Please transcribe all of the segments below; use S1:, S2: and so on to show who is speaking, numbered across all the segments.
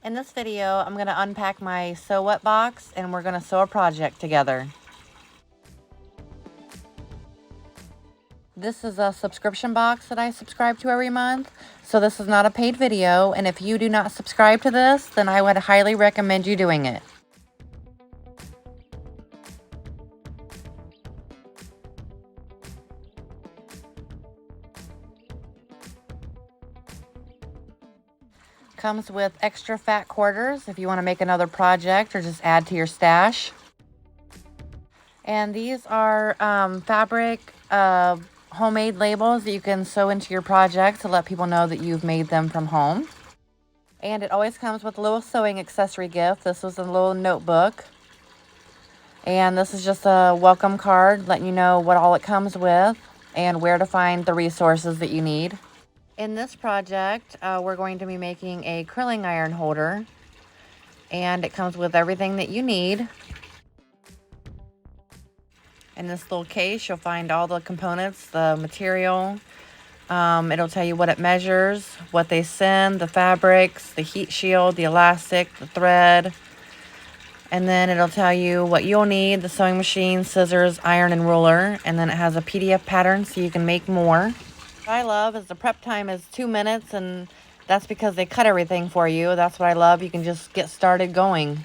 S1: In this video, I'm going to unpack my Sew What box and we're going to sew a project together. This is a subscription box that I subscribe to every month, so this is not a paid video, and if you do not subscribe to this, then I would highly recommend you doing it. Comes with extra fat quarters if you want to make another project or just add to your stash. And these are fabric homemade labels that you can sew into your project to let people know that you've made them from home. And it always comes with a little sewing accessory gift. This was a little notebook. And this is just a welcome card letting you know what all it comes with and where to find the resources that you need. In this project, we're going to be making a curling iron holder, and it comes with everything that you need. In this little case, you'll find all the components, the material. It'll tell you what it measures, what they send, the fabrics, the heat shield, the elastic, the thread. And then it'll tell you what you'll need, the sewing machine, scissors, iron, and ruler. And then it has a PDF pattern so you can make more. What I love is the prep time is 2 minutes, and that's because they cut everything for you. That's what I love. You can just get started going.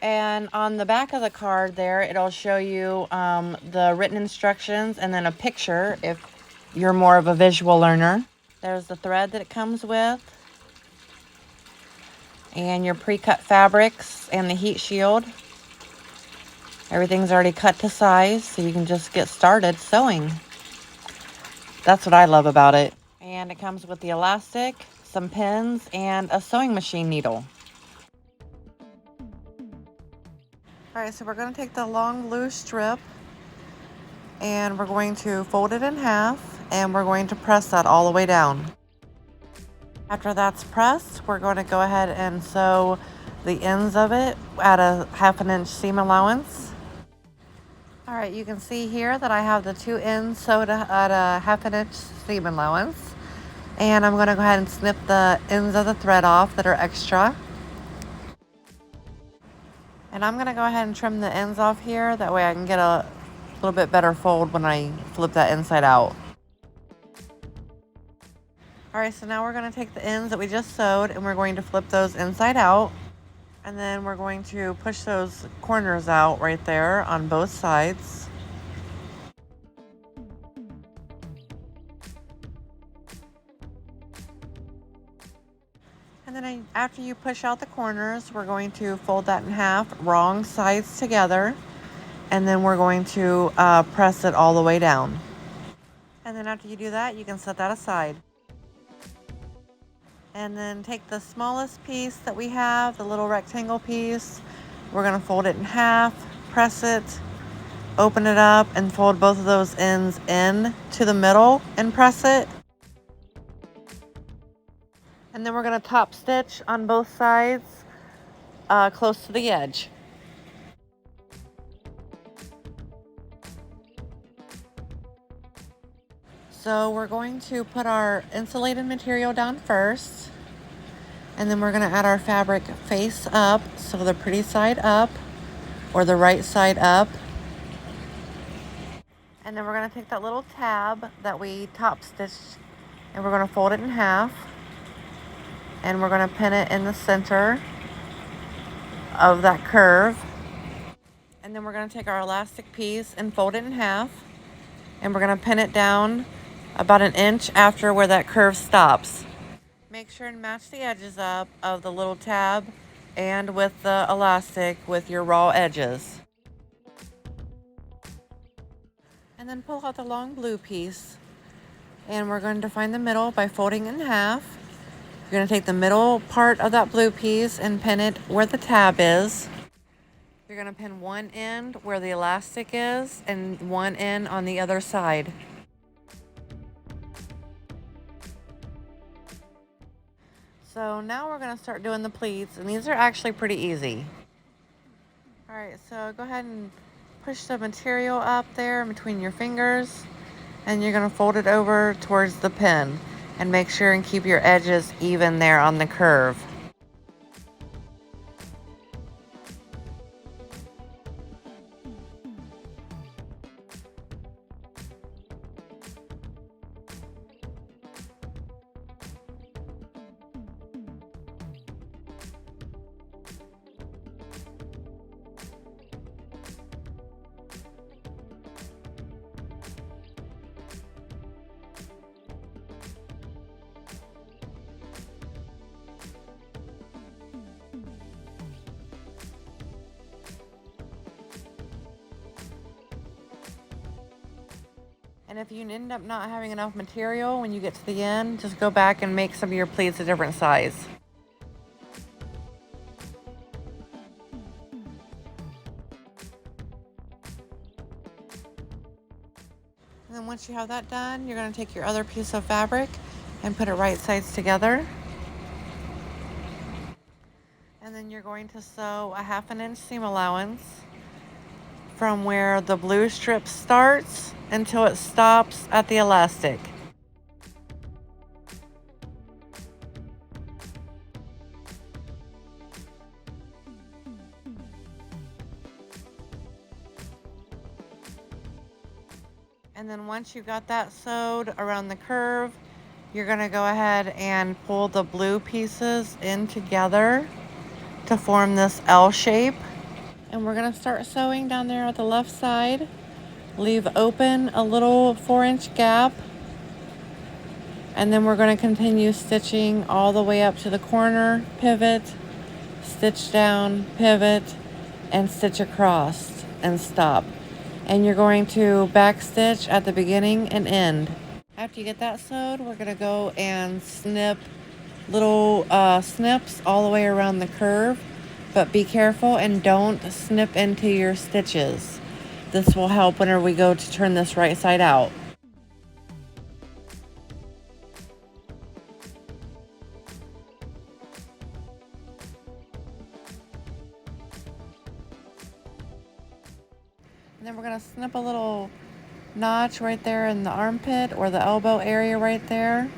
S1: And on the back of the card there, it'll show you the written instructions and then a picture if you're more of a visual learner. There's the thread that it comes with, and your pre-cut fabrics and the heat shield. Everything's already cut to size, so you can just get started sewing. That's what I love about it. And it comes with the elastic, some pins, and a sewing machine needle. All right, so we're going to take the long blue strip and we're going to fold it in half, and we're going to press that all the way down. After that's pressed, we're going to go ahead and sew the ends of it at a 1/2 inch seam allowance. All right, you can see here that I have the 2 ends sewed at a 1/2 inch seam allowance. And I'm going to go ahead and snip the ends of the thread off that are extra. And I'm going to go ahead and trim the ends off here. That way I can get a little bit better fold when I flip that inside out. All right, so now we're going to take the ends that we just sewed and we're going to flip those inside out. And then we're going to push those corners out right there on both sides. And then after you push out the corners, we're going to fold that in half, wrong sides together. And then we're going to press it all the way down. And then after you do that, you can set that aside. And then take the smallest piece that we have, the little rectangle piece. We're going to fold it in half, press it, open it up, and fold both of those ends in to the middle and press it. And then we're going to top stitch on both sides close to the edge. So we're going to put our insulated material down first, and then we're going to add our fabric face up, so the pretty side up or the right side up. And then we're going to take that little tab that we top stitched and we're going to fold it in half, and we're going to pin it in the center of that curve. And then we're going to take our elastic piece and fold it in half, and we're going to pin it down about 1 inch after where that curve stops. Make sure and match the edges up of the little tab and with the elastic with your raw edges. And then pull out the long blue piece, and we're going to find the middle by folding in half. You're going to take the middle part of that blue piece and pin it where the tab is. You're going to pin one end where the elastic is and one end on the other side. So now we're going to start doing the pleats, and these are actually pretty easy. All right, so go ahead and push the material up there in between your fingers, and you're going to fold it over towards the pin, and make sure and keep your edges even there on the curve. And if you end up not having enough material when you get to the end, just go back and make some of your pleats a different size. And then once you have that done, you're going to take your other piece of fabric and put it right sides together. And then you're going to sew a 1/2 inch seam allowance from where the blue strip starts until it stops at the elastic. And then once you got that sewed around the curve, you're going to go ahead and pull the blue pieces in together to form this L shape. And we're going to start sewing down there at the left side. Leave open a little 4-inch gap. And then we're going to continue stitching all the way up to the corner, pivot, stitch down, pivot, and stitch across and stop. And you're going to back stitch at the beginning and end. After you get that sewed, we're going to go and snip little snips all the way around the curve, but be careful and don't snip into your stitches. This will help whenever we go to turn this right side out. And then we're going to snip a little notch right there in the armpit or the elbow area right there.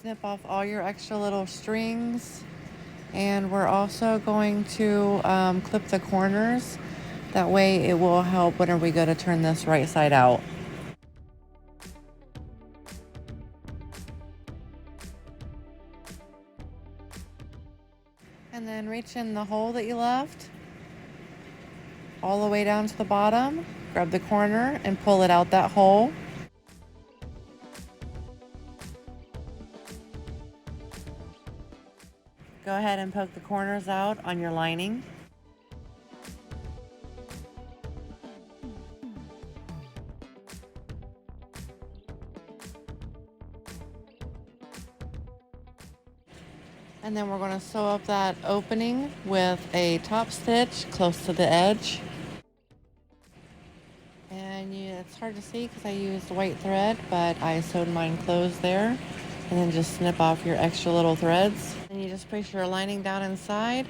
S1: Snip off all your extra little strings, and we're also going to clip the corners. That way it will help whenever we go to turn this right side out. And then reach in the hole that you left all the way down to the bottom, grab the corner and pull it out that hole. Go ahead and poke the corners out on your lining. And then we're going to sew up that opening with a top stitch close to the edge. And it's hard to see because I used white thread, but I sewed mine closed there. And then just snip off your extra little threads. And you just place your lining down inside,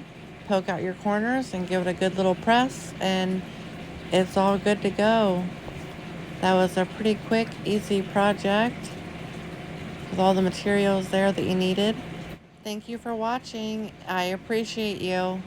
S1: poke out your corners and give it a good little press, and it's all good to go. That was a pretty quick, easy project with all the materials there that you needed. Thank you for watching. I appreciate you.